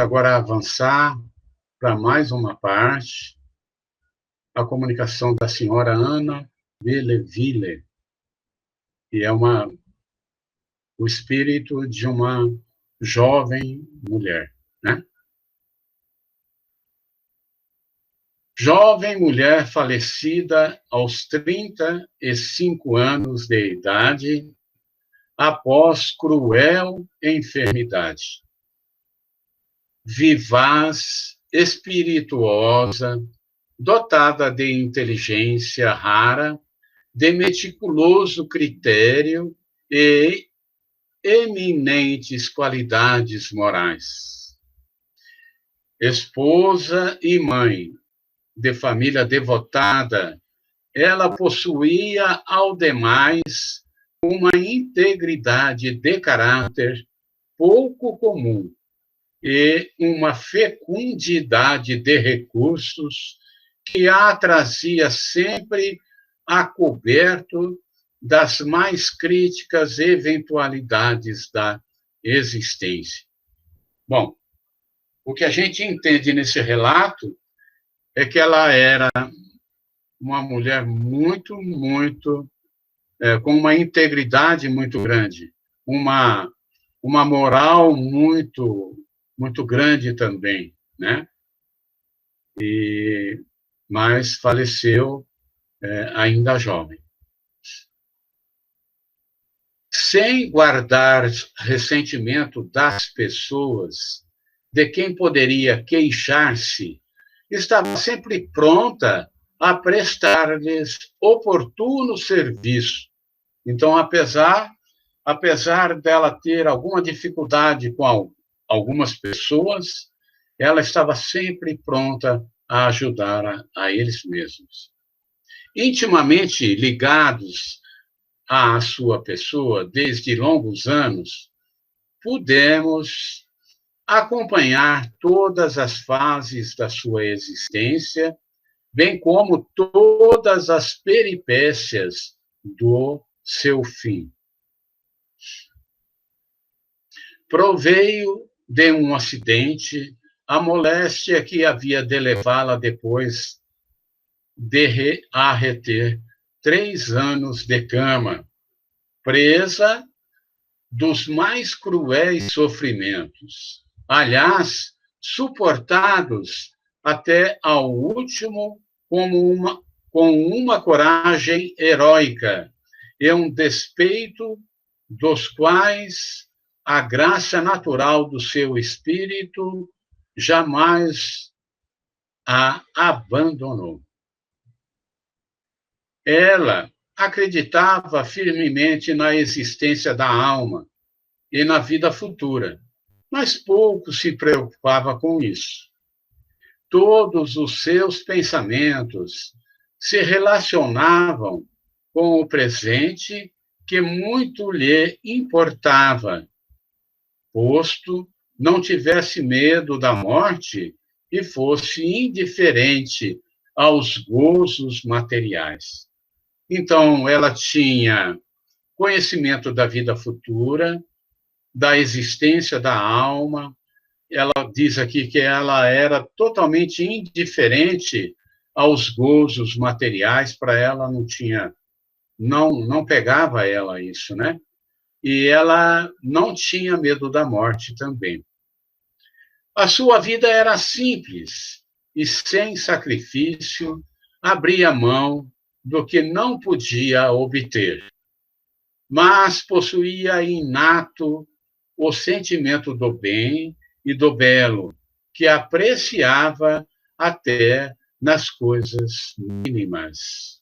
agora avançar para mais uma parte, a comunicação da senhora Ana Belleville, que é o espírito de uma jovem mulher, né? Jovem mulher falecida aos 35 anos de idade, após cruel enfermidade. Vivaz, espirituosa, dotada de inteligência rara, de meticuloso critério e eminentes qualidades morais. Esposa e mãe de família devotada, ela possuía, ao demais, uma integridade de caráter pouco comum e uma fecundidade de recursos que a trazia sempre a coberto das mais críticas eventualidades da existência. Bom, o que a gente entende nesse relato é que ela era uma mulher muito, com uma integridade muito grande, uma moral muito grande também, né? Mas faleceu ainda jovem. Sem guardar ressentimento das pessoas, de quem poderia queixar-se, estava sempre pronta a prestar-lhes oportuno serviço. Então, apesar dela ter alguma dificuldade com algumas pessoas, ela estava sempre pronta a ajudar a eles mesmos. Intimamente ligados à sua pessoa desde longos anos, pudemos acompanhar todas as fases da sua existência, bem como todas as peripécias do seu fim. Proveio de um acidente a moléstia que havia de levá-la depois de arreter 3 anos de cama, presa dos mais cruéis sofrimentos, aliás, suportados até ao último com uma coragem heróica e um despeito dos quais a graça natural do seu espírito jamais a abandonou. Ela acreditava firmemente na existência da alma e na vida futura, mas pouco se preocupava com isso. Todos os seus pensamentos se relacionavam com o presente, que muito lhe importava, posto não tivesse medo da morte e fosse indiferente aos gozos materiais. Então, ela tinha conhecimento da vida futura, da existência da alma. Ela diz aqui que ela era totalmente indiferente aos gozos materiais, para ela não pegava ela isso, né? E ela não tinha medo da morte também. A sua vida era simples e sem sacrifício, abria mão do que não podia obter, mas possuía inato o sentimento do bem e do belo, que apreciava até nas coisas mínimas.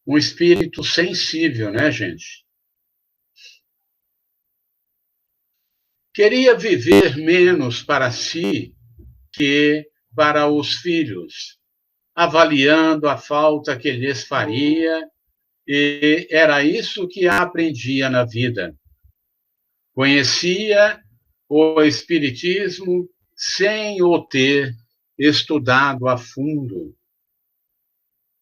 Um espírito sensível, né, gente? Queria viver menos para si que para os filhos, avaliando a falta que lhes faria, e era isso que aprendia na vida. Conhecia o Espiritismo sem o ter estudado a fundo.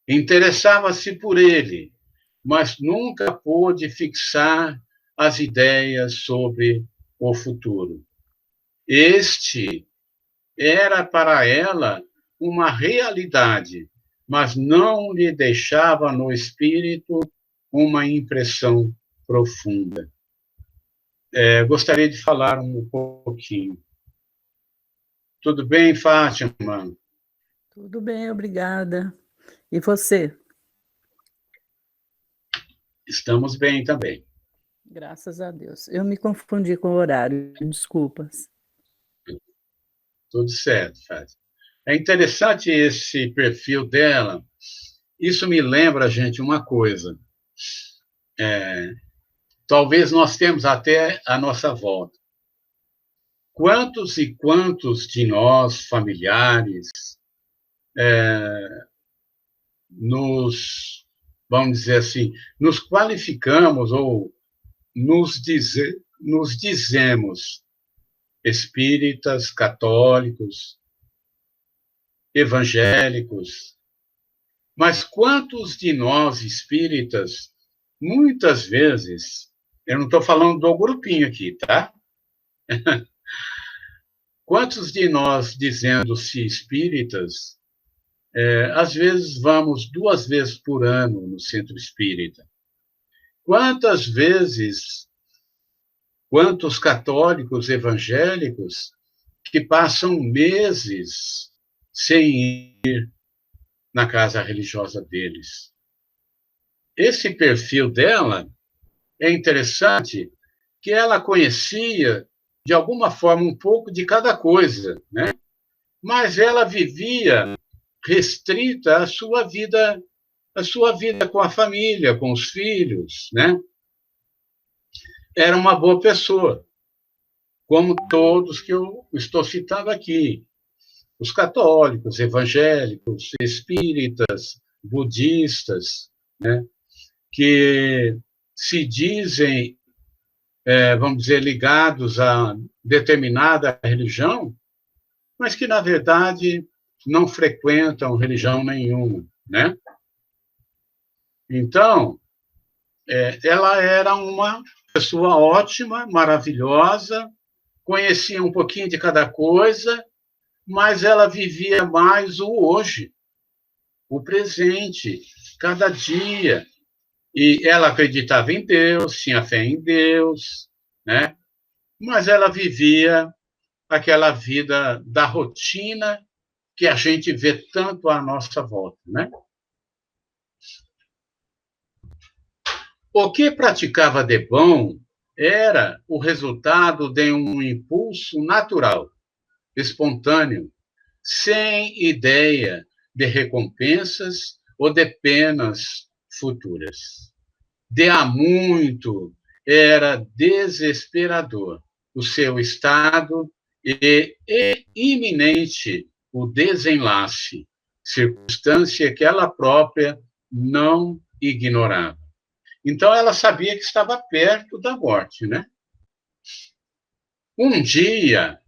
Interessava-se por ele, mas nunca pôde fixar as ideias sobre o futuro. Este era para ela uma realidade, mas não lhe deixava no espírito uma impressão profunda. Gostaria de falar um pouquinho. Tudo bem, Fátima? Tudo bem, obrigada. E você? Estamos bem também. Graças a Deus. Eu me confundi com o horário, desculpas. Tudo certo, Fátima. É interessante esse perfil dela. Isso me lembra, gente, uma coisa. Talvez nós temos até a nossa volta. Quantos e quantos de nós, familiares, vamos dizer assim, nos qualificamos ou nos dizemos espíritas, católicos, evangélicos, mas quantos de nós espíritas, muitas vezes, eu não estou falando do grupinho aqui, tá? Quantos de nós, dizendo-se espíritas, às vezes vamos 2 vezes por ano no centro espírita? Quantas vezes, quantos católicos evangélicos que passam meses sem ir na casa religiosa deles? Esse perfil dela é interessante, que ela conhecia, de alguma forma, um pouco de cada coisa, né? Mas ela vivia restrita à sua vida com a família, com os filhos, né? Era uma boa pessoa, como todos que eu estou citando aqui. Os católicos, evangélicos, espíritas, budistas, né? Que se dizem, vamos dizer, ligados a determinada religião, mas que, na verdade, não frequentam religião nenhuma, né? Então, ela era uma pessoa ótima, maravilhosa, conhecia um pouquinho de cada coisa, mas ela vivia mais o hoje, o presente, cada dia. E ela acreditava em Deus, tinha fé em Deus, né? Mas ela vivia aquela vida da rotina que a gente vê tanto à nossa volta, né? O que praticava de bom era o resultado de um impulso natural, espontâneo, sem ideia de recompensas ou de penas futuras. De há muito era desesperador o seu estado e iminente o desenlace, circunstância que ela própria não ignorava. Então, ela sabia que estava perto da morte, né? Um dia,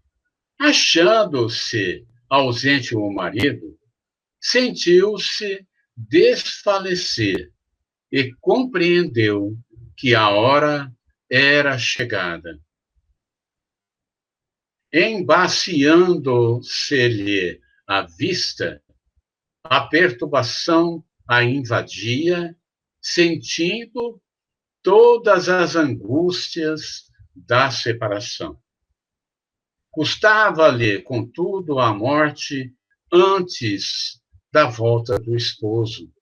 achando-se ausente o marido, sentiu-se desfalecer e compreendeu que a hora era chegada. Embaciando-se-lhe a vista, a perturbação a invadia, sentindo todas as angústias da separação. Custava-lhe, contudo, a morte antes da volta do esposo,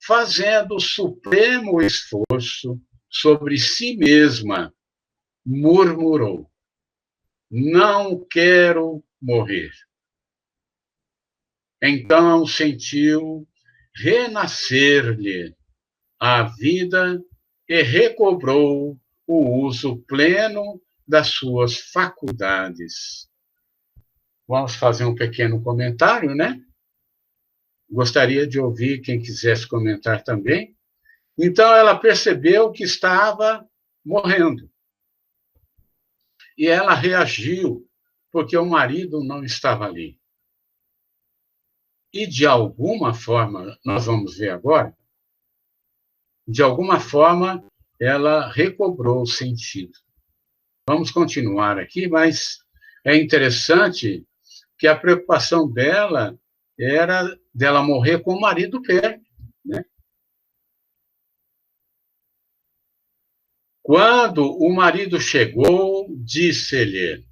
fazendo supremo esforço sobre si mesma, murmurou: não quero morrer. Então sentiu renascer-lhe a vida e recobrou o uso pleno das suas faculdades. Vamos fazer um pequeno comentário, né? Gostaria de ouvir quem quisesse comentar também. Então, ela percebeu que estava morrendo. E ela reagiu, porque o marido não estava ali. E, de alguma forma, nós vamos ver agora, de alguma forma, ela recobrou o sentido. Vamos continuar aqui, mas É interessante que a preocupação dela era dela morrer com o marido perto, né? Quando o marido chegou, disse-lhe: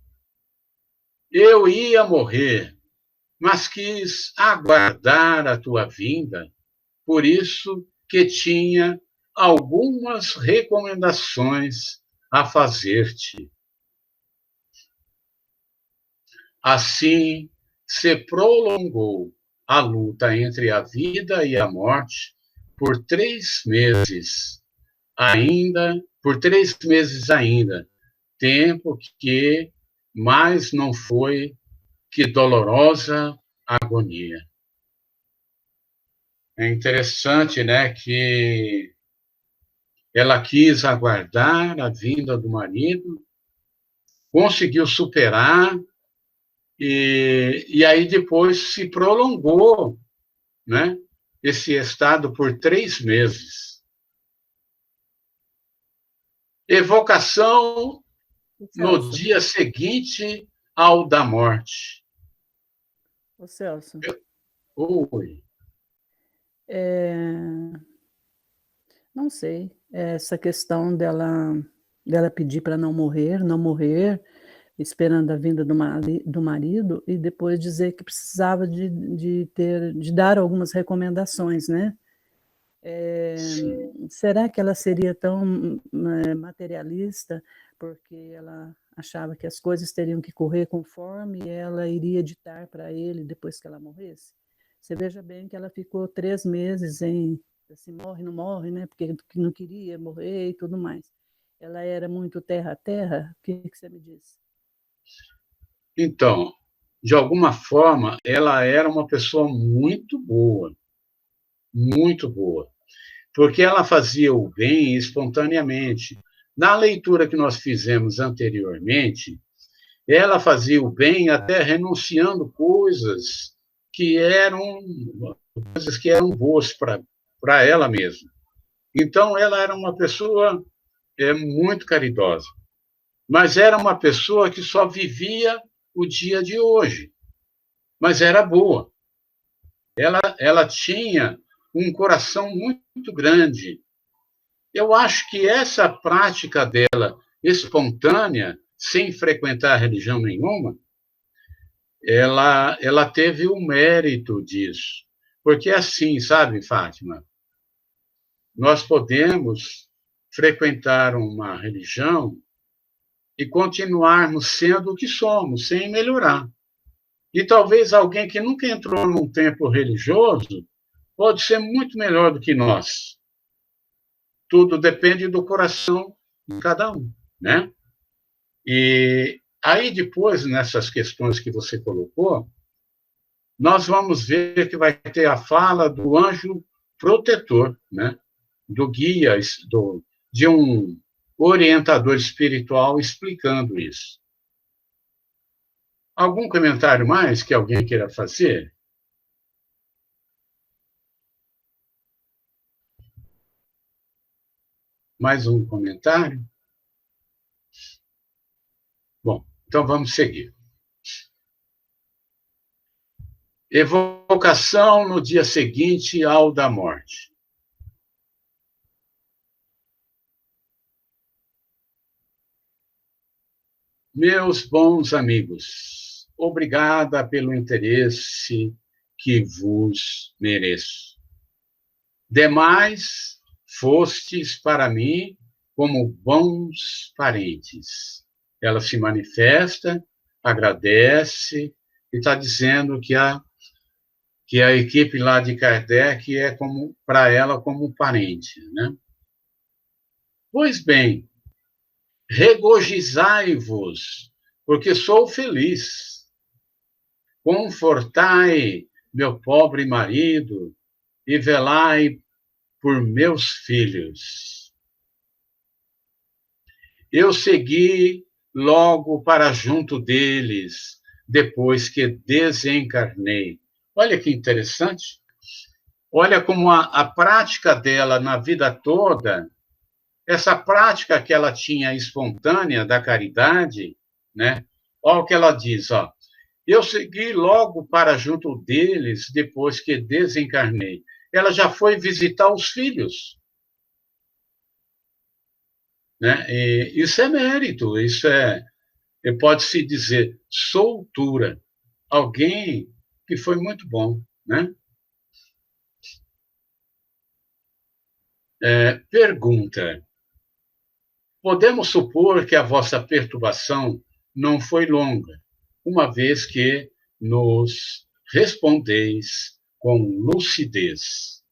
eu ia morrer, mas quis aguardar a tua vinda, por isso que tinha algumas recomendações a fazer-te. Assim se prolongou a luta entre a vida e a morte por 3 meses ainda, tempo que mais não foi que dolorosa agonia. É interessante, né, que ela quis aguardar a vinda do marido, conseguiu superar, e aí depois se prolongou, né, esse estado por 3 meses. Evocação no Celso, dia seguinte ao da morte. ô Celso, Oi. é, não sei, essa questão dela pedir para não morrer, esperando a vinda do marido, e depois dizer que precisava de dar algumas recomendações, né? Será que ela seria tão materialista porque ela achava que as coisas teriam que correr conforme ela iria ditar para ele depois que ela morresse? Você veja bem que ela ficou 3 meses em assim, morre, não morre, né? Porque não queria morrer e tudo mais. Ela era muito terra a terra? O que você me diz? Então, de alguma forma, ela era uma pessoa muito boa, porque ela fazia o bem espontaneamente. Na leitura que nós fizemos anteriormente, ela fazia o bem até renunciando que eram coisas que eram boas para ela mesma. Então, ela era uma pessoa muito caridosa, mas era uma pessoa que só vivia o dia de hoje, mas era boa. Ela tinha um coração muito grande. Eu acho que essa prática dela, espontânea, sem frequentar religião nenhuma, ela teve o mérito disso. Porque assim, sabe, Fátima, nós podemos frequentar uma religião e continuarmos sendo o que somos, sem melhorar. E talvez alguém que nunca entrou num templo religioso pode ser muito melhor do que nós. Tudo depende do coração de cada um, né? E aí depois, nessas questões que você colocou, nós vamos ver que vai ter a fala do anjo protetor, né? Do guia, de um orientador espiritual explicando isso. Algum comentário mais que alguém queira fazer? Mais um comentário? Bom, então vamos seguir. Evocação no dia seguinte ao da morte. Meus bons amigos, obrigada pelo interesse que vos mereço. Demais, fostes para mim como bons parentes. Ela se manifesta, agradece e está dizendo que a equipe lá de Kardec é como para ela como parente, né? Pois bem, regozijai-vos, porque sou feliz. Confortai meu pobre marido e velai por meus filhos. Eu segui logo para junto deles, depois que desencarnei. Olha que interessante. Olha como a prática dela na vida toda, essa prática que ela tinha espontânea da caridade, né? Olha o que ela diz, ó. Eu segui logo para junto deles depois que desencarnei. Ela já foi visitar os filhos, né? E isso é mérito, isso pode-se dizer, soltura. Alguém que foi muito bom, né? Pergunta: podemos supor que a vossa perturbação não foi longa, uma vez que nos respondeis com lucidez.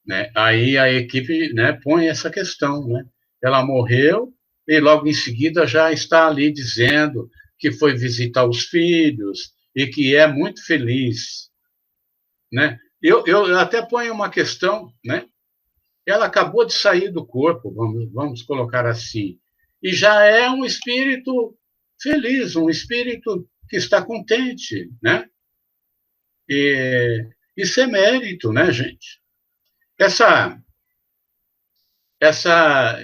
Né? Aí a equipe, né, põe essa questão. Né? Ela morreu e logo em seguida já está ali dizendo que foi visitar os filhos e que é muito feliz. Né? Eu até ponho uma questão, né? Ela acabou de sair do corpo, vamos colocar assim, e já é um espírito feliz, um espírito que está contente, né? E isso é mérito, né, gente? Essa, essa,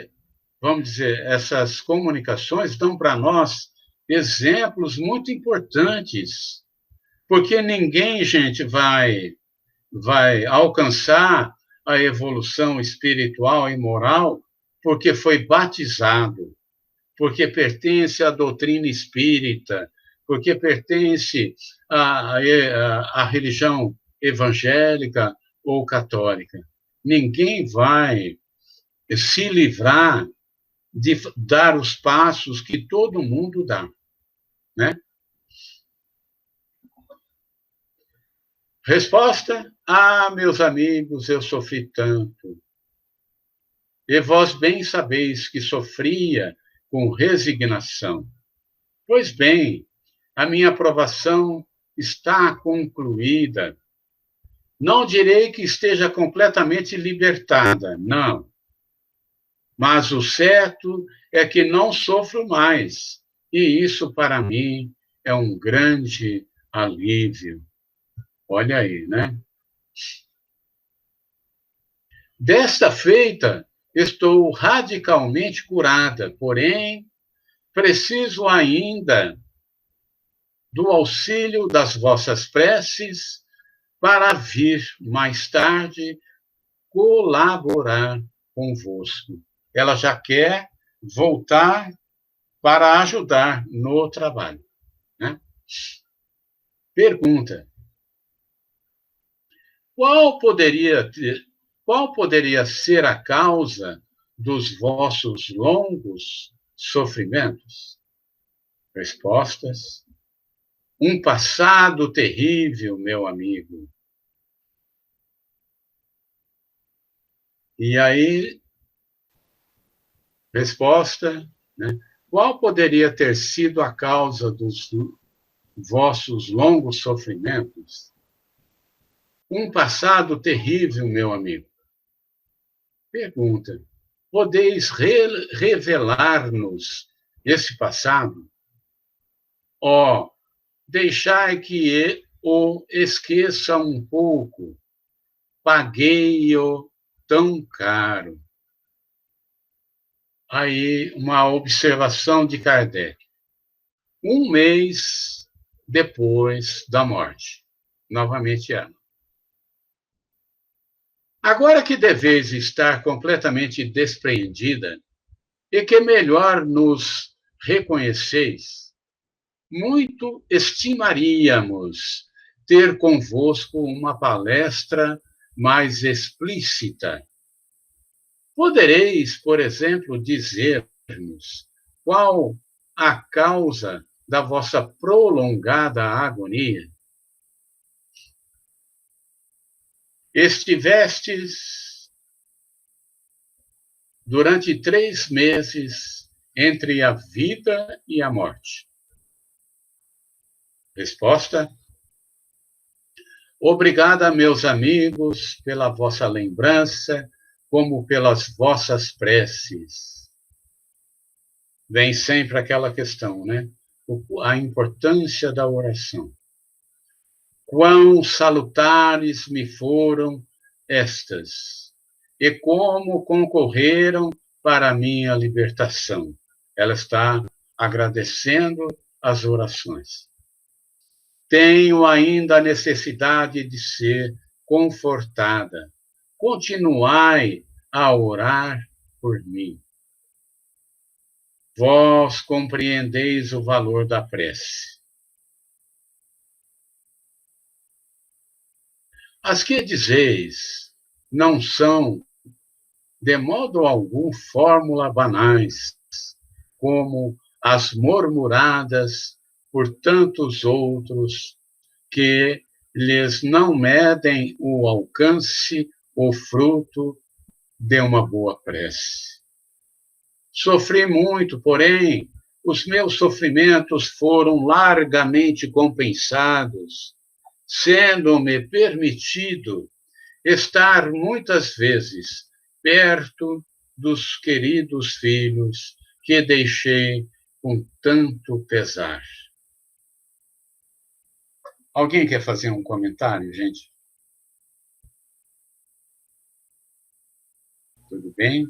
vamos dizer, essas comunicações dão para nós exemplos muito importantes, porque ninguém, gente, vai alcançar a evolução espiritual e moral porque foi batizado, porque pertence à doutrina espírita, porque pertence à religião evangélica ou católica. Ninguém vai se livrar de dar os passos que todo mundo dá, né? Resposta: meus amigos, eu sofri tanto. E vós bem sabeis que sofria com resignação. Pois bem, a minha aprovação está concluída. Não direi que esteja completamente libertada, não. Mas o certo é que não sofro mais. E isso, para mim, é um grande alívio. Olha aí, né? Desta feita, estou radicalmente curada, porém, preciso ainda do auxílio das vossas preces para vir mais tarde colaborar convosco. Ela já quer voltar para ajudar no trabalho. Né? Pergunta: qual poderia ser a causa dos vossos longos sofrimentos? Respostas: um passado terrível, meu amigo. E aí, resposta, né? Qual poderia ter sido a causa dos vossos longos sofrimentos? Um passado terrível, meu amigo. Pergunta: podeis revelar-nos esse passado? Ó, deixai que o esqueça um pouco. Paguei-o tão caro. Aí, uma observação de Kardec. Um mês depois da morte. Novamente ela. Agora que deveis estar completamente despreendida e que melhor nos reconheceis, muito estimaríamos ter convosco uma palestra mais explícita. Podereis, por exemplo, dizer-nos qual a causa da vossa prolongada agonia? Estivestes durante 3 meses entre a vida e a morte. Resposta: obrigada, meus amigos, pela vossa lembrança, como pelas vossas preces. Vem sempre aquela questão, né? A importância da oração. Quão salutares me foram estas, e como concorreram para a minha libertação. Ela está agradecendo as orações. Tenho ainda a necessidade de ser confortada. Continuai a orar por mim. Vós compreendeis o valor da prece. As que dizeis não são, de modo algum, fórmula banais, como as murmuradas por tantos outros que lhes não medem o alcance ou fruto de uma boa prece. Sofri muito, porém, os meus sofrimentos foram largamente compensados, sendo-me permitido estar muitas vezes perto dos queridos filhos que deixei com tanto pesar. Alguém quer fazer um comentário, gente? Tudo bem?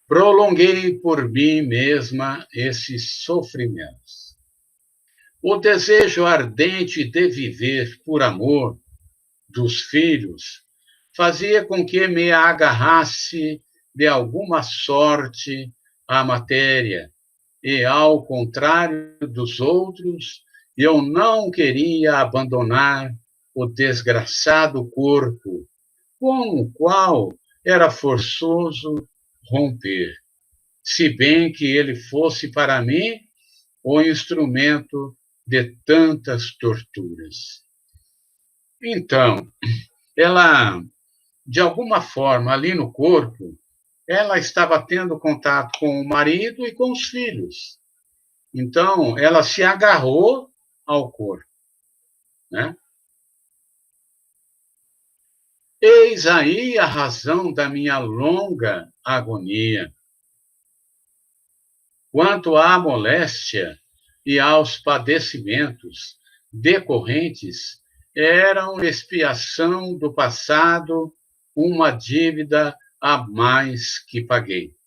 Prolonguei por mim mesma esses sofrimentos. O desejo ardente de viver por amor dos filhos fazia com que me agarrasse de alguma sorte à matéria, e, ao contrário dos outros, eu não queria abandonar o desgraçado corpo, com o qual era forçoso romper, se bem que ele fosse para mim o instrumento de tantas torturas. Então, ela, de alguma forma, ali no corpo, ela estava tendo contato com o marido e com os filhos. Então, ela se agarrou ao corpo, né? Eis aí a razão da minha longa agonia. Quanto à moléstia e aos padecimentos decorrentes, eram expiação do passado, uma dívida a mais que paguei.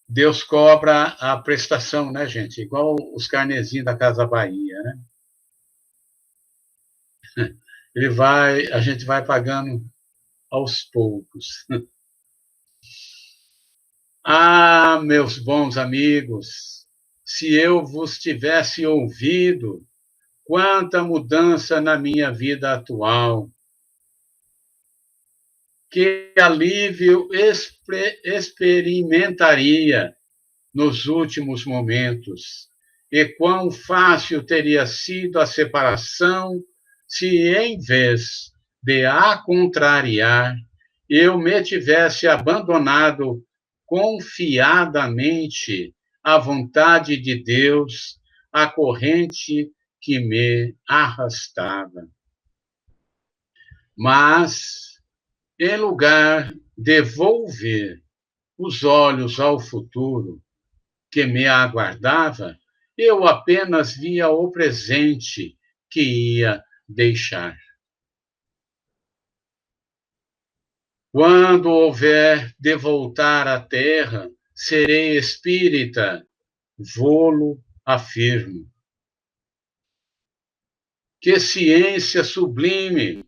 Deus cobra a prestação, né, gente? Igual os carnezinhos da Casa Bahia, né? A gente vai pagando aos poucos. Ah, meus bons amigos, se eu vos tivesse ouvido, quanta mudança na minha vida atual. Que alívio experimentaria nos últimos momentos. E quão fácil teria sido a separação se, em vez de a contrariar, eu me tivesse abandonado confiadamente à vontade de Deus, à corrente que me arrastava. Mas, em lugar de volver os olhos ao futuro que me aguardava, eu apenas via o presente que ia deixar. Quando houver de voltar à terra, serei espírita, vô-lo afirmo. Que ciência sublime!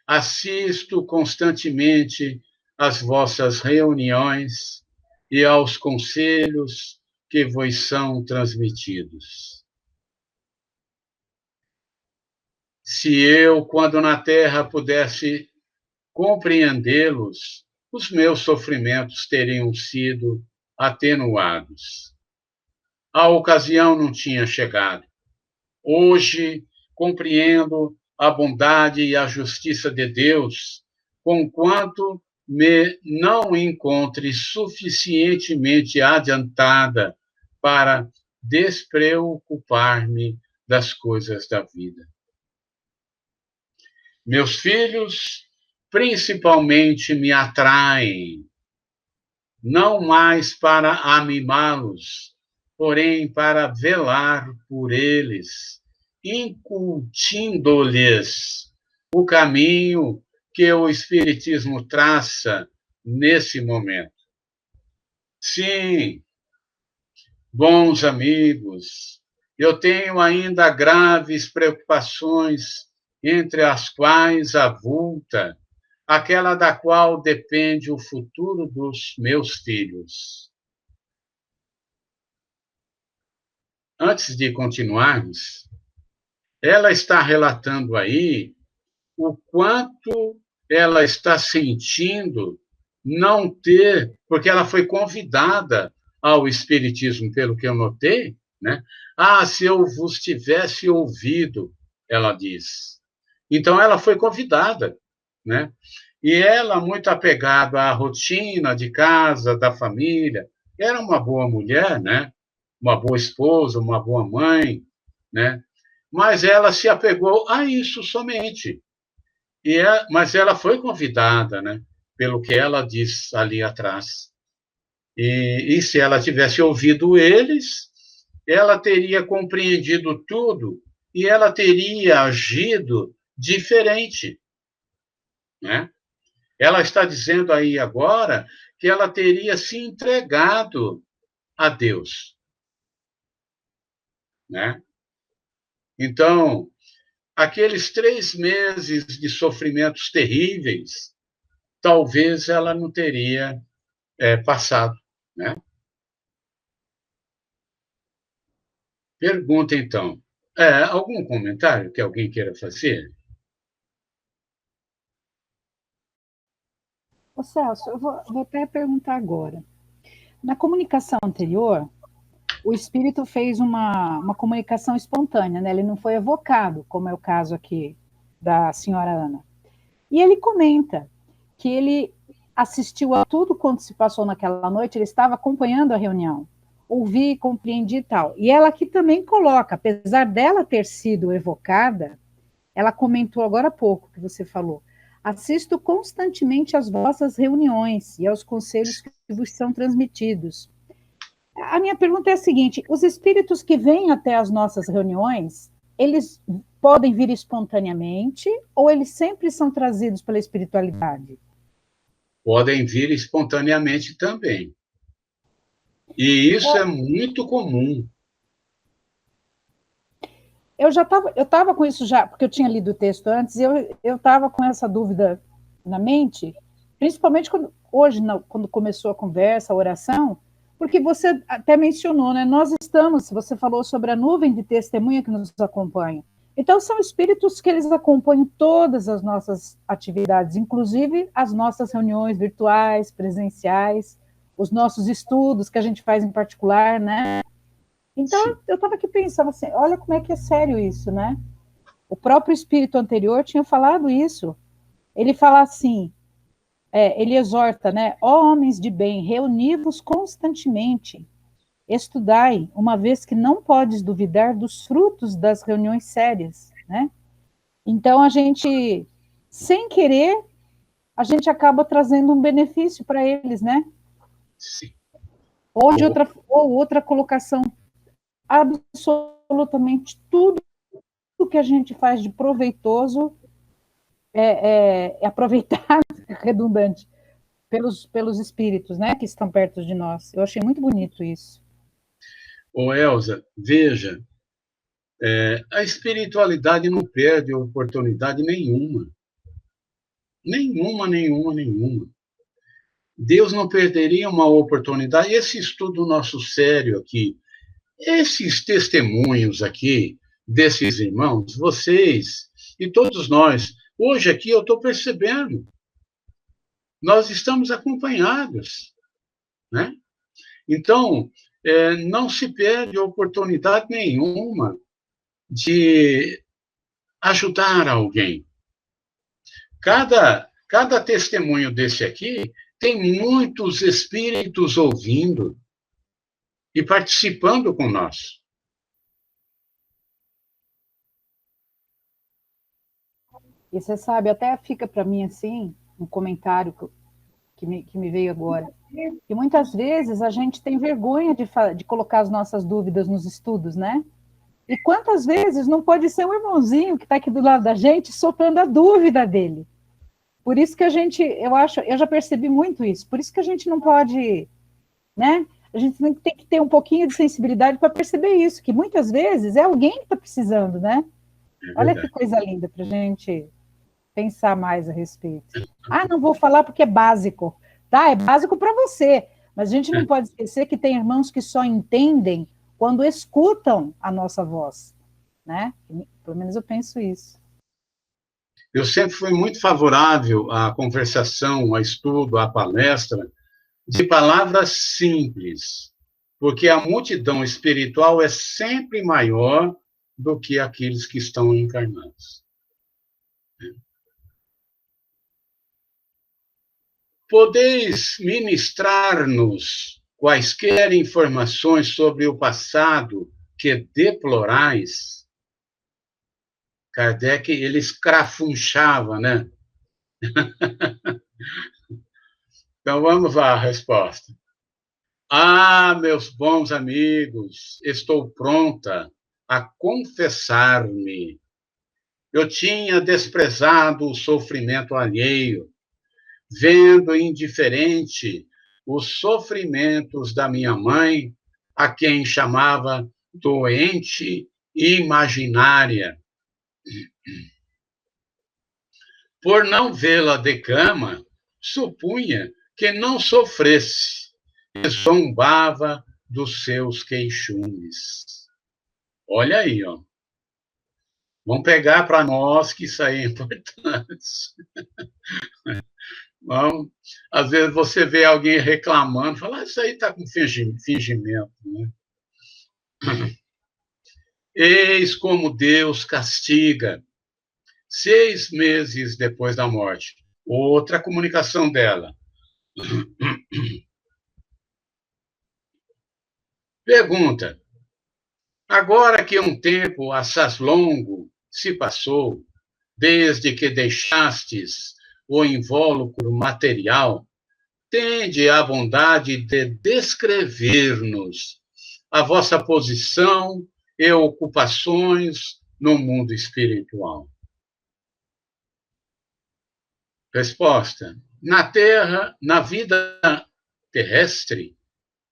Assisto constantemente às vossas reuniões e aos conselhos que vos são transmitidos. Se eu, quando na terra, pudesse compreendê-los, os meus sofrimentos teriam sido atenuados. A ocasião não tinha chegado. Hoje, compreendo a bondade e a justiça de Deus, conquanto me não encontre suficientemente adiantada para despreocupar-me das coisas da vida. Meus filhos, principalmente, me atraem, não mais para amimá-los, porém para velar por eles, incutindo-lhes o caminho que o Espiritismo traça nesse momento. Sim, bons amigos, eu tenho ainda graves preocupações, entre as quais avulta aquela da qual depende o futuro dos meus filhos. Antes de continuarmos, ela está relatando aí o quanto ela está sentindo não ter, porque ela foi convidada ao Espiritismo, pelo que eu notei, né? Ah, se eu vos tivesse ouvido, ela diz. Então, ela foi convidada, né? E ela, muito apegada à rotina de casa, da família, era uma boa mulher, né? Uma boa esposa, uma boa mãe, né? Mas ela se apegou a isso somente. Mas ela foi convidada, né? Pelo que ela diz ali atrás. E se ela tivesse ouvido eles, ela teria compreendido tudo e ela teria agido diferente, né? Ela está dizendo aí agora que ela teria se entregado a Deus, né? Então, aqueles 3 meses de sofrimentos terríveis, talvez ela não teria passado, né? Pergunta, então. Algum comentário que alguém queira fazer? Ô Celso, eu vou até perguntar agora. Na comunicação anterior, o espírito fez uma comunicação espontânea, né? Ele não foi evocado, como é o caso aqui da senhora Ana. E ele comenta que ele assistiu a tudo quanto se passou naquela noite, ele estava acompanhando a reunião, ouvi, compreendi e tal. E ela aqui também coloca, apesar dela ter sido evocada, ela comentou agora há pouco que você falou, assisto constantemente às vossas reuniões e aos conselhos que vos são transmitidos. A minha pergunta é a seguinte, os espíritos que vêm até as nossas reuniões, eles podem vir espontaneamente ou eles sempre são trazidos pela espiritualidade? Podem vir espontaneamente também. E isso é muito comum. Eu estava com isso já, porque eu tinha lido o texto antes, e eu estava com essa dúvida na mente, principalmente quando começou a conversa, a oração, porque você até mencionou, né? Nós estamos, você falou sobre a nuvem de testemunha que nos acompanha. Então, são espíritos que eles acompanham todas as nossas atividades, inclusive as nossas reuniões virtuais, presenciais, os nossos estudos que a gente faz em particular, né? Então, eu estava aqui pensando assim, olha como é que é sério isso, né? O próprio espírito anterior tinha falado isso. Ele fala assim, ele exorta, né? Ó homens de bem, reuni-vos constantemente, estudai, uma vez que não podes duvidar dos frutos das reuniões sérias, né? Então, a gente, sem querer, a gente acaba trazendo um benefício para eles, né? Sim. Ou outra colocação, absolutamente tudo que a gente faz de proveitoso é aproveitado, redundante, pelos espíritos, né, que estão perto de nós. Eu achei muito bonito isso. Ô, Elza, veja, a espiritualidade não perde oportunidade nenhuma. Nenhuma, nenhuma, nenhuma. Deus não perderia uma oportunidade. Esse estudo nosso sério aqui, esses testemunhos aqui, desses irmãos, vocês e todos nós, hoje aqui eu estou percebendo, nós estamos acompanhados, né? Então, não se perde oportunidade nenhuma de ajudar alguém. Cada testemunho desse aqui tem muitos espíritos ouvindo e participando com nós. E você sabe, até fica para mim assim, um comentário que me veio agora, que muitas vezes a gente tem vergonha de colocar as nossas dúvidas nos estudos, né? E quantas vezes não pode ser um irmãozinho que está aqui do lado da gente soprando a dúvida dele? Por isso que a gente, eu já percebi muito isso, por isso que a gente não pode, né? A gente tem que ter um pouquinho de sensibilidade para perceber isso, que muitas vezes é alguém que está precisando, né? Olha que coisa linda para a gente pensar mais a respeito. Ah, não vou falar porque é básico. Tá, é básico para você, mas a gente não pode esquecer que tem irmãos que só entendem quando escutam a nossa voz, né? Pelo menos eu penso isso. Eu sempre fui muito favorável à conversação, ao estudo, à palestra, de palavras simples, porque a multidão espiritual é sempre maior do que aqueles que estão encarnados. Podeis ministrar-nos quaisquer informações sobre o passado que deplorais? Kardec, ele escrafunchava, né? Então, vamos à resposta. Ah, meus bons amigos, estou pronta a confessar-me. Eu tinha desprezado o sofrimento alheio, vendo indiferente os sofrimentos da minha mãe, a quem chamava doente imaginária. Por não vê-la de cama, supunha que não sofresse e zombava dos seus queixumes. Olha aí, ó. Vamos pegar para nós que isso aí é importante. Vamos, às vezes você vê alguém reclamando, fala, isso aí está com fingimento. Né? Eis como Deus castiga 6 meses depois da morte. Outra comunicação dela. Pergunta: agora que um tempo assaz longo se passou, desde que deixastes o invólucro material, tende a bondade de descrever-nos a vossa posição e ocupações no mundo espiritual. Resposta: na Terra, na vida terrestre,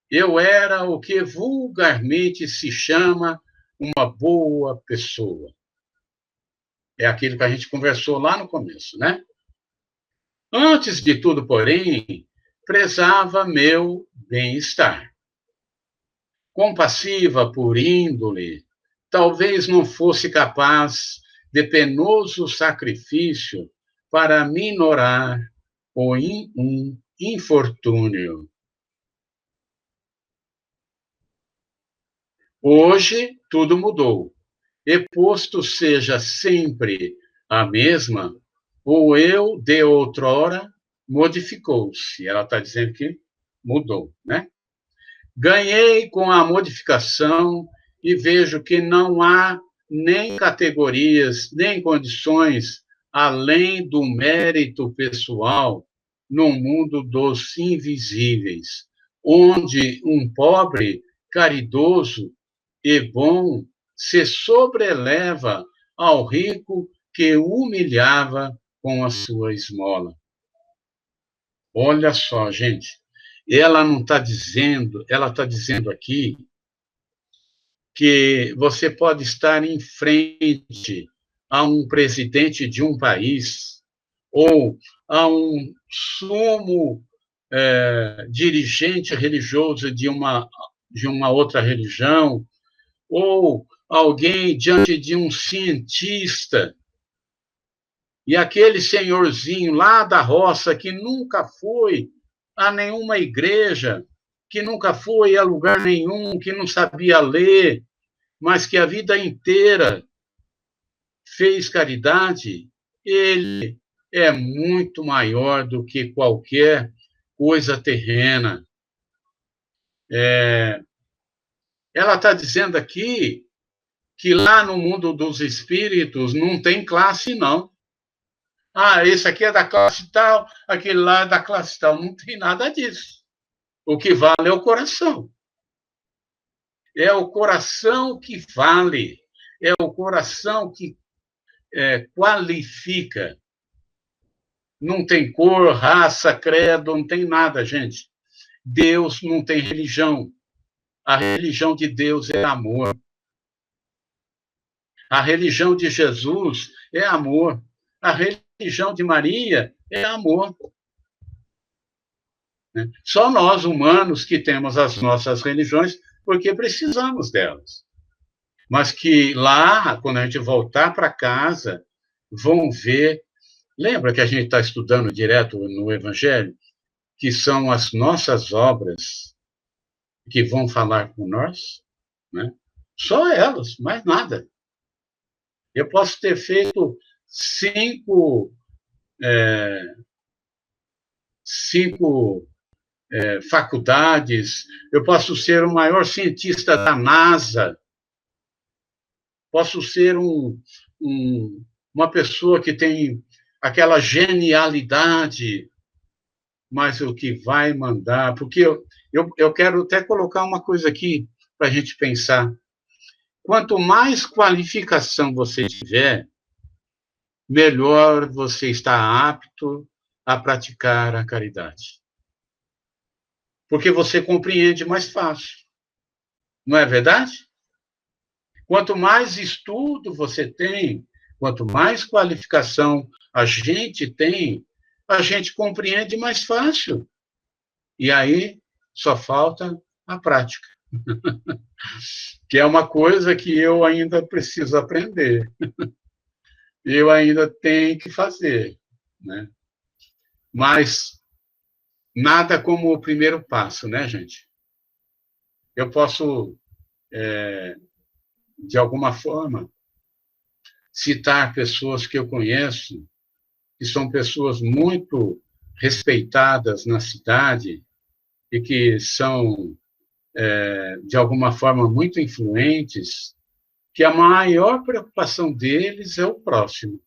eu era o que vulgarmente se chama uma boa pessoa. É aquilo que a gente conversou lá no começo, né? Antes de tudo, porém, prezava meu bem-estar. Compassiva por índole, talvez não fosse capaz de penoso sacrifício para minorar um infortúnio. Hoje, tudo mudou. E posto seja sempre a mesma, o eu de outrora modificou-se. Ela está dizendo que mudou, né? Ganhei com a modificação e vejo que não há nem categorias, nem condições além do mérito pessoal no mundo dos invisíveis, onde um pobre, caridoso e bom se sobreleva ao rico que o humilhava com a sua esmola. Olha só, gente, ela não está dizendo, ela está dizendo aqui que você pode estar em frente a um presidente de um país ou a um sumo dirigente religioso de uma outra religião, ou alguém diante de um cientista, e aquele senhorzinho lá da roça que nunca foi a nenhuma igreja, que nunca foi a lugar nenhum, que não sabia ler, mas que a vida inteira fez caridade, ele é muito maior do que qualquer coisa terrena. Ela está dizendo aqui que lá no mundo dos espíritos não tem classe, não. Ah, esse aqui é da classe tal, aquele lá é da classe tal. Não tem nada disso. O que vale é o coração. É o coração que vale. É o coração que qualifica. não tem cor, raça, credo, não tem nada, gente. Deus não tem religião. A religião de Deus é amor. A religião de Jesus é amor. A religião de Maria é amor. Só nós, humanos, que temos as nossas religiões, porque precisamos delas. Mas que lá, quando a gente voltar para casa, vão ver. Lembra que a gente está estudando direto no Evangelho? Que são as nossas obras que vão falar com nós, né? Só elas, mais nada. Eu posso ter feito cinco faculdades, eu posso ser o maior cientista da NASA, posso ser uma pessoa que tem aquela genialidade, mas o que vai mandar... Porque eu quero até colocar uma coisa aqui para a gente pensar. Quanto mais qualificação você tiver, melhor você está apto a praticar a caridade. Porque você compreende mais fácil. Não é verdade? Quanto mais estudo você tem, quanto mais qualificação a gente tem, a gente compreende mais fácil. E aí só falta a prática. Que é uma coisa que eu ainda preciso aprender. Eu ainda tenho que fazer, né? Mas nada como o primeiro passo, né, gente? Eu posso, de alguma forma, citar pessoas que eu conheço, que são pessoas muito respeitadas na cidade e que são, de alguma forma, muito influentes, que a maior preocupação deles é o próximo.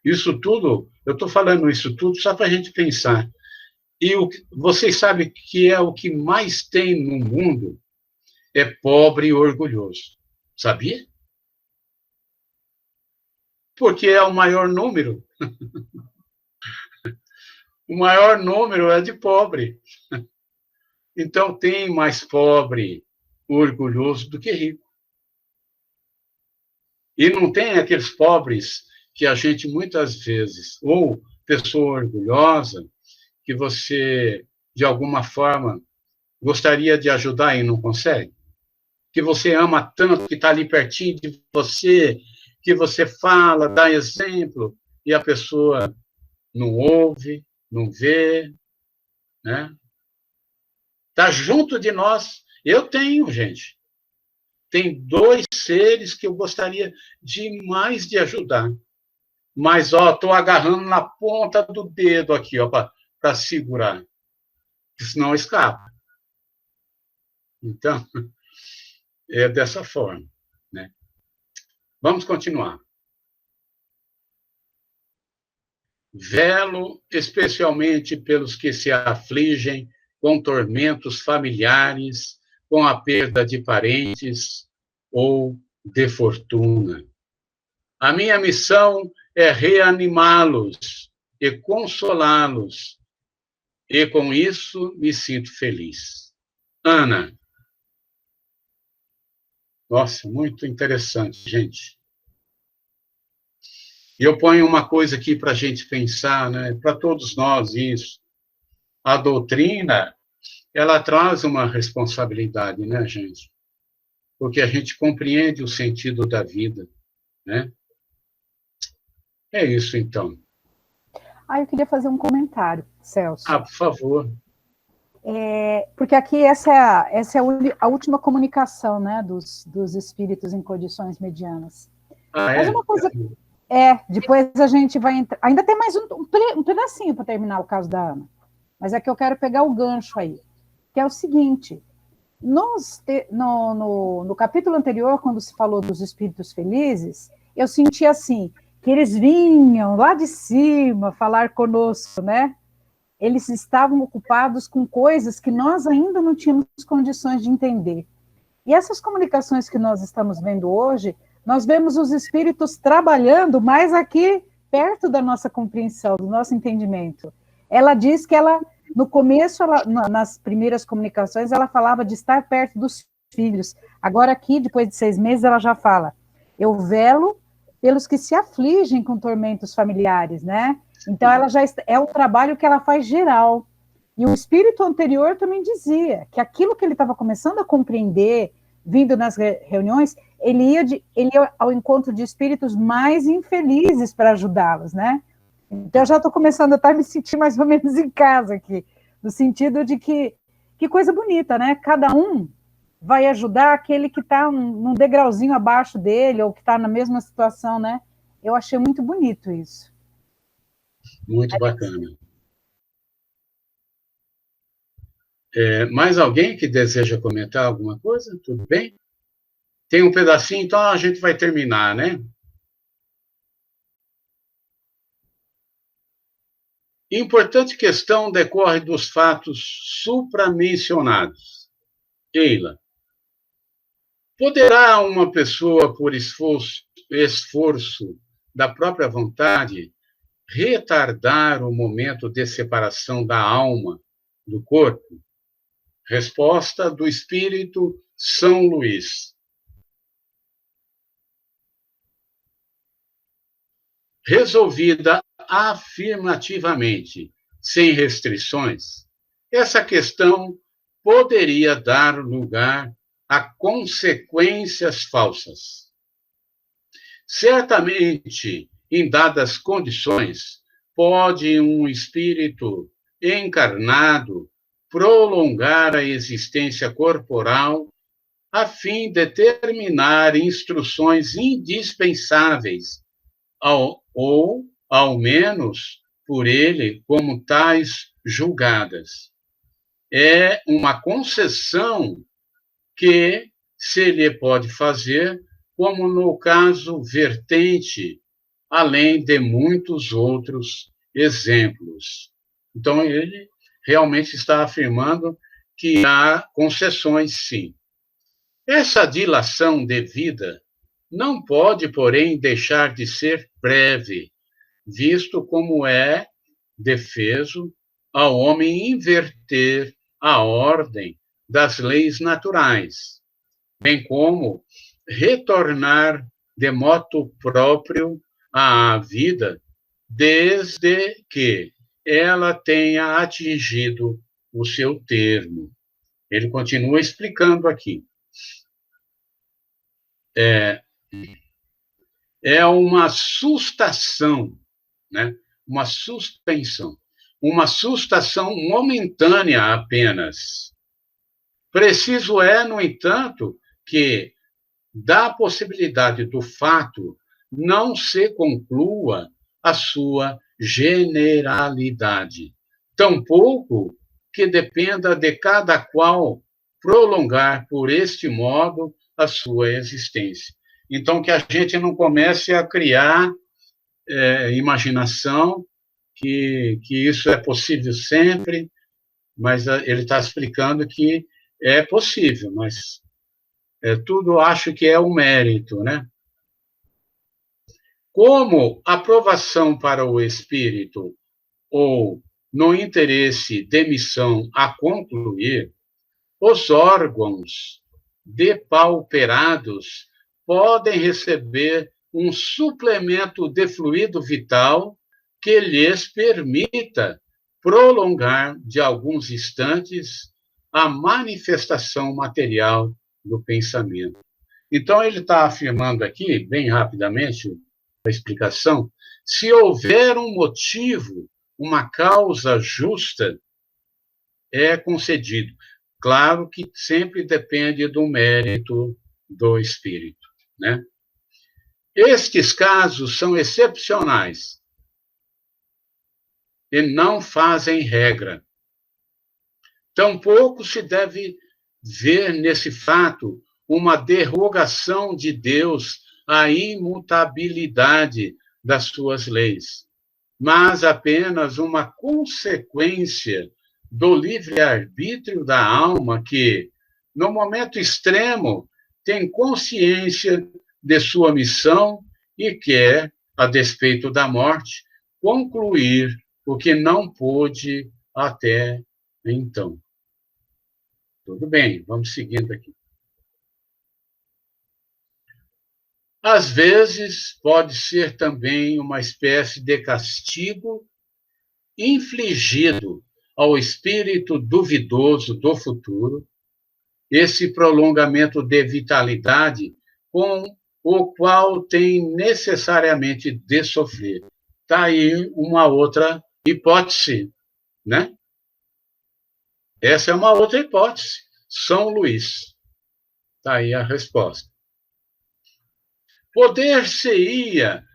Isso tudo, eu estou falando isso tudo só para a gente pensar. E vocês sabem que é o que mais tem no mundo? É pobre e orgulhoso. Sabia? Porque é o maior número. O maior número é de pobre. Então, tem mais pobre orgulhoso do que rico. E não tem aqueles pobres que a gente muitas vezes, ou pessoa orgulhosa, que você, de alguma forma, gostaria de ajudar e não consegue. Que você ama tanto, que está ali pertinho de você, que você fala, dá exemplo, e a pessoa não ouve, não vê, né? Está junto de nós. Eu tenho, gente. Tem 2 seres que eu gostaria demais de ajudar. Mas, estou agarrando na ponta do dedo aqui, para segurar. Senão escapa. Então, é dessa forma, né? Vamos continuar. Velo especialmente pelos que se afligem com tormentos familiares, com a perda de parentes ou de fortuna. A minha missão é reanimá-los e consolá-los, e com isso me sinto feliz. Ana. Nossa, muito interessante, gente. Eu ponho uma coisa aqui para a gente pensar, né? Para todos nós, isso. A doutrina, ela traz uma responsabilidade, né, gente? Porque a gente compreende o sentido da vida, né? É isso, então. Eu queria fazer um comentário, Celso. Por favor. Porque aqui essa é a última comunicação, né, dos espíritos em condições medianas. Mas uma coisa... depois a gente vai entrar... Ainda tem mais um pedacinho para terminar o caso da Ana. Mas é que eu quero pegar o gancho aí. Que é o seguinte... No capítulo anterior, quando se falou dos espíritos felizes, eu senti assim, que eles vinham lá de cima falar conosco, né? Eles estavam ocupados com coisas que nós ainda não tínhamos condições de entender. E essas comunicações que nós estamos vendo hoje, nós vemos os espíritos trabalhando mais aqui perto da nossa compreensão, do nosso entendimento. Ela diz que ela, no começo, nas primeiras comunicações, ela falava de estar perto dos filhos. Agora aqui, depois de 6 meses, ela já fala, eu velo pelos que se afligem com tormentos familiares, né? Então, ela já é um trabalho que ela faz geral. E o espírito anterior também dizia que aquilo que ele estava começando a compreender, vindo nas reuniões, ele ia ao encontro de espíritos mais infelizes para ajudá-los, né? Então, eu já estou começando a me sentir mais ou menos em casa aqui, no sentido de que coisa bonita, né? Cada um vai ajudar aquele que está num degrauzinho abaixo dele, ou que está na mesma situação, né? Eu achei muito bonito isso. Muito bacana. Mais alguém que deseja comentar alguma coisa? Tudo bem? Tem um pedacinho, então a gente vai terminar, né? Importante questão decorre dos fatos supramencionados. Keila, poderá uma pessoa, por esforço da própria vontade, retardar o momento de separação da alma do corpo? Resposta do Espírito São Luís. Resolvida afirmativamente, sem restrições, essa questão poderia dar lugar a consequências falsas. Certamente, em dadas condições, pode um espírito encarnado prolongar a existência corporal a fim de terminar instruções indispensáveis, ou, ao menos, por ele como tais julgadas. É uma concessão que se lhe pode fazer, como no caso vertente, além de muitos outros exemplos. Então, ele realmente está afirmando que há concessões, sim. Essa dilação de vida não pode, porém, deixar de ser breve, visto como é defeso ao homem inverter a ordem das leis naturais, bem como retornar de motu próprio à vida, desde que ela tenha atingido o seu termo. Ele continua explicando aqui. É uma sustação, né? Uma suspensão, uma sustação momentânea apenas. Preciso é, no entanto, que da possibilidade do fato não se conclua a sua generalidade, tampouco que dependa de cada qual prolongar por este modo a sua existência. Então, que a gente não comece a criar imaginação, que isso é possível sempre, mas ele está explicando que é possível, mas tudo acho que é um mérito, né? Como aprovação para o espírito ou no interesse de missão a concluir, os órgãos depauperados podem receber um suplemento de fluido vital que lhes permita prolongar de alguns instantes a manifestação material do pensamento. Então, ele está afirmando aqui, bem rapidamente, a explicação, se houver um motivo, uma causa justa, é concedido. Claro que sempre depende do mérito do espírito, né? Estes casos são excepcionais e não fazem regra. Tampouco se deve ver nesse fato uma derrogação de Deus à imutabilidade das suas leis, mas apenas uma consequência do livre-arbítrio da alma que, no momento extremo, tem consciência de sua missão e quer a despeito da morte, concluir o que não pôde até então. Tudo bem, vamos seguindo aqui. Às vezes, pode ser também uma espécie de castigo infligido ao espírito duvidoso do futuro, esse prolongamento de vitalidade com o qual tem necessariamente de sofrer. Está aí uma outra hipótese, né? Essa é uma outra hipótese. São Luís. Está aí a resposta. Poder-se-ia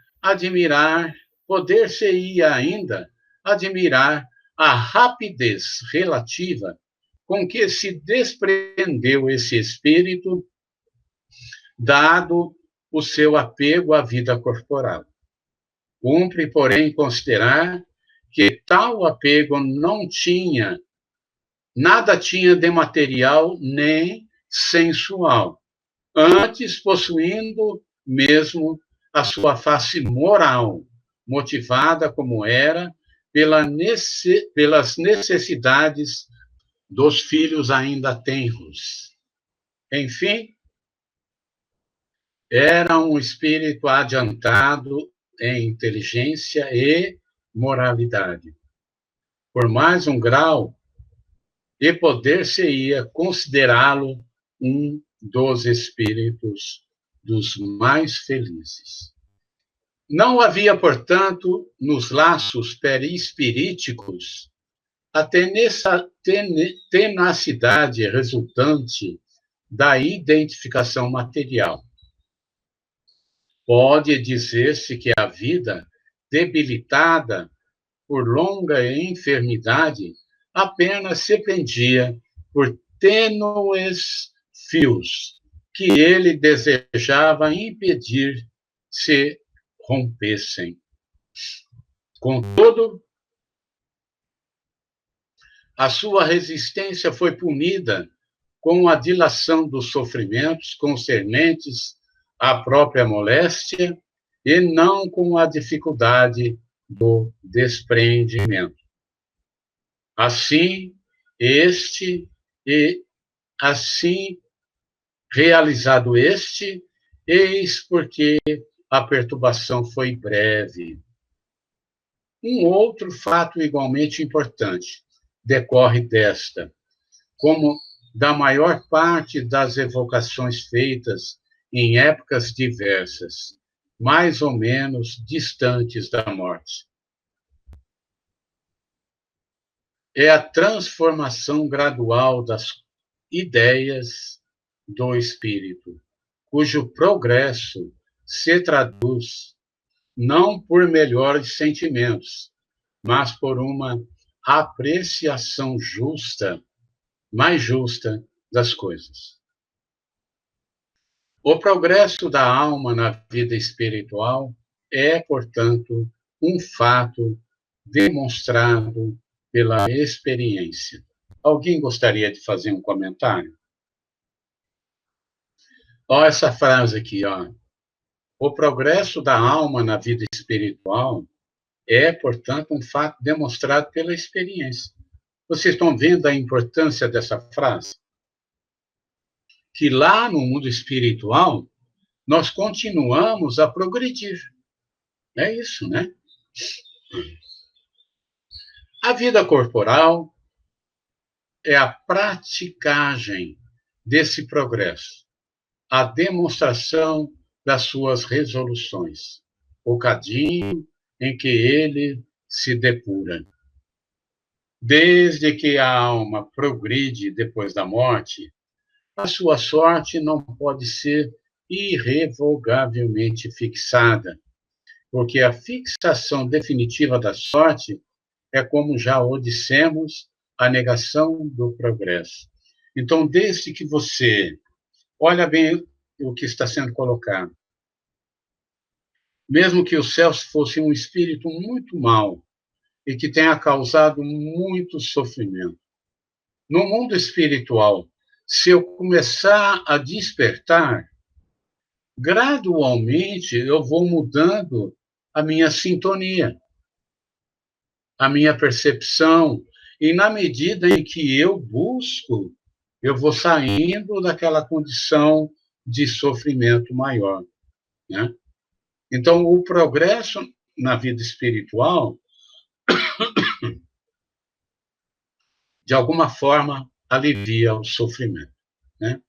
ainda admirar a rapidez relativa com que se desprendeu esse espírito, dado o seu apego à vida corporal. Cumpre, porém, considerar que tal apego nada tinha de material nem sensual, antes possuindo mesmo a sua face moral, motivada como era pelas necessidades dos filhos ainda tenros. Enfim, era um espírito adiantado em inteligência e moralidade. Por mais um grau, e poder-se-ia considerá-lo um dos espíritos dos mais felizes. Não havia, portanto, nos laços perispiríticos a tenacidade resultante da identificação material. Pode dizer-se que a vida, debilitada por longa enfermidade, apenas se prendia por tênues fios que ele desejava impedir se rompessem. Contudo, a sua resistência foi punida com a dilação dos sofrimentos concernentes à própria moléstia e não com a dificuldade do desprendimento. Assim, realizado eis porque a perturbação foi breve. Um outro fato igualmente importante decorre desta, como da maior parte das evocações feitas em épocas diversas, mais ou menos distantes da morte. É a transformação gradual das ideias do espírito, cujo progresso se traduz não por melhores sentimentos, mas por uma apreciação mais justa das coisas. O progresso da alma na vida espiritual é, portanto, um fato demonstrado pela experiência. Alguém gostaria de fazer um comentário? Olha essa frase aqui, ó. O progresso da alma na vida espiritual é, portanto, um fato demonstrado pela experiência. Vocês estão vendo a importância dessa frase? Que lá no mundo espiritual, nós continuamos a progredir. É isso, né? A vida corporal é a praticagem desse progresso, a demonstração das suas resoluções, o cadinho em que ele se depura. Desde que a alma progride depois da morte, a sua sorte não pode ser irrevogavelmente fixada, porque a fixação definitiva da sorte é, como já o dissemos, a negação do progresso. Então, desde que você olha bem o que está sendo colocado, mesmo que o Celso fosse um espírito muito mau e que tenha causado muito sofrimento, no mundo espiritual, se eu começar a despertar, gradualmente eu vou mudando a minha sintonia, a minha percepção, e na medida em que eu busco, eu vou saindo daquela condição de sofrimento maior, né? Então, o progresso na vida espiritual, de alguma forma, alivia o sofrimento, né?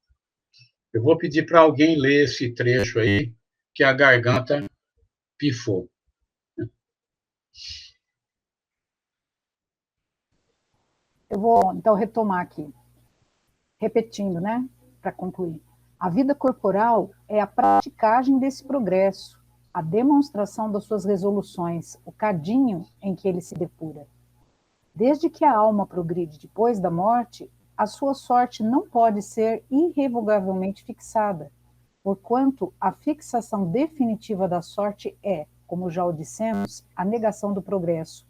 Eu vou pedir para alguém ler esse trecho aí, que a garganta pifou. Eu vou, então, retomar aqui, repetindo, né, para concluir. A vida corporal é a praticagem desse progresso, a demonstração das suas resoluções, o cadinho em que ele se depura. Desde que a alma progride depois da morte, a sua sorte não pode ser irrevogavelmente fixada, porquanto a fixação definitiva da sorte é, como já o dissemos, a negação do progresso.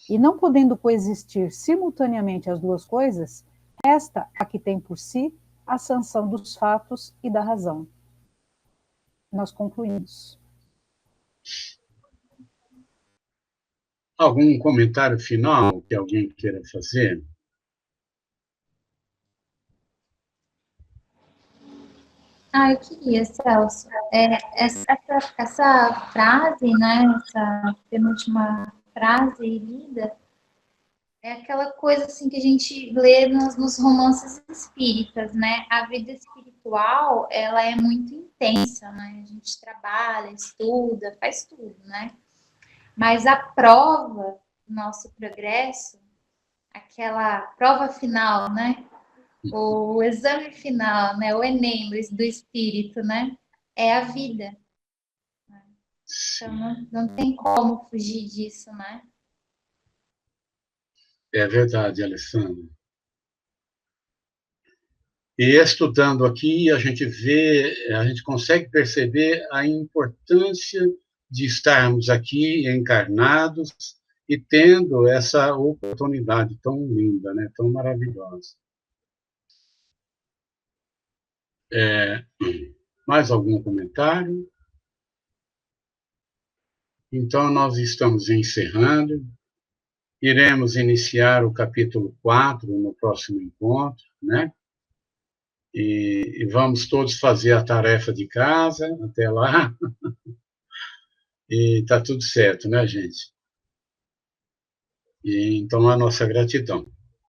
E não podendo coexistir simultaneamente as duas coisas, resta a que tem por si a sanção dos fatos e da razão. Nós concluímos. Algum comentário final que alguém queira fazer? Eu queria, Celso. Essa frase, né, essa penúltima frase lida, é aquela coisa assim que a gente lê nos romances espíritas, né? A vida espiritual, ela é muito intensa, né? A gente trabalha, estuda, faz tudo, né? Mas a prova do nosso progresso, aquela prova final, né? O exame final, né? O Enem do espírito, né? É a vida. Então, não tem como fugir disso, né? É verdade, Alessandra. E estudando aqui, a gente consegue perceber a importância de estarmos aqui encarnados e tendo essa oportunidade tão linda, né? Tão maravilhosa. Mais algum comentário? Então, nós estamos encerrando. Iremos iniciar o capítulo 4 no próximo encontro, né? E vamos todos fazer a tarefa de casa até lá. E está tudo certo, né, gente? E, então, a nossa gratidão.